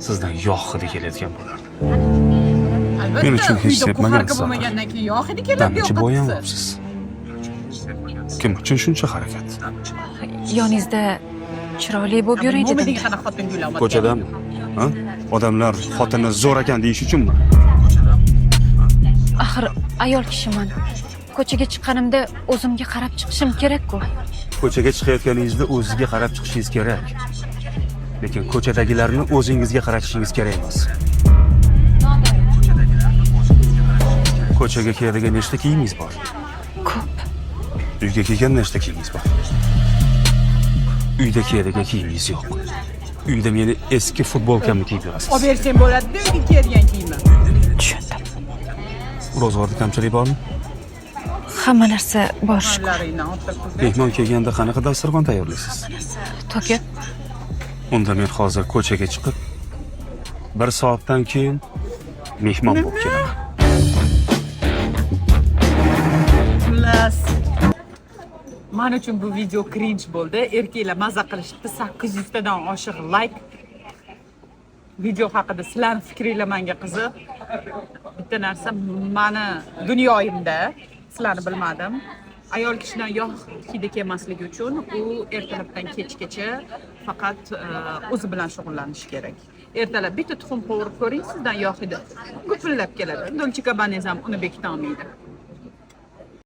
sizdan yog' hidi kelayotgan bo'lardi. Albatta, Men uchun hech uyda sepmagan kuharka siz. bo'lmagandan keyin yog' hidi keladi Damichi yoqadi. bo'yanmabsiz. Kim uchun shuncha harakat? Yoningizda chiroyli bo'lib yuring Mo'min dedim. degan qanaqa xotin gullayapti. Ko'chadami? Ha? Odamlar xotinni zo'r ekan deyish uchunmi? Axir ayol kishiman. Ko'chaga chiqqanimda o'zimga qarab chiqishim kerak-ku. Ko'chaga chiqayotganingizda o'zingizga qarab chiqishingiz kerak. Lekin ko'chadagilarni o'zingizga qaratishingiz kerak emas. Ko'chaga kiyadigan nechta kiyimingiz bor? Ko'p. Uyga kelgan nechta kiyimingiz bor? Uyda kiyadigan kiyimingiz yo'q. Uyda meni eski futbolkamni kiyib yurasiz. Olib bersang bo'ladi-da, uyga kiyadigan kiyimni. Tushundim. Ro'zg'orda kamchilik bormi? Hamma narsa bor shu. Kunlaringdan ortib turdi. Mehmon kelganda qanaqa dasturxon tayyorlaysiz? To'kib. Unda men hozir ko'chaga chiqib, 1 soatdan keyin mehmon bo'lib kelaman. Xullas. Men uchun bu video cringe bo'ldi. Erkaklar maza qilishdi. 800 tadan oshiq like. Video haqida sizlarning fikringiz menga qiziq. Bitta narsa meni dunyoyimda sizlarni bilmadim. Ayol kishidan yog' hidi kelmasligi uchun u ertalabdan kechgacha faqat o'zi bilan shug'ullanishi kerak. Ertalab bitta tuxum qovurib ko'ring, sizdan yog' hidi gupillab keladi. Dolce Gabbana ham uni bekita olmaydi.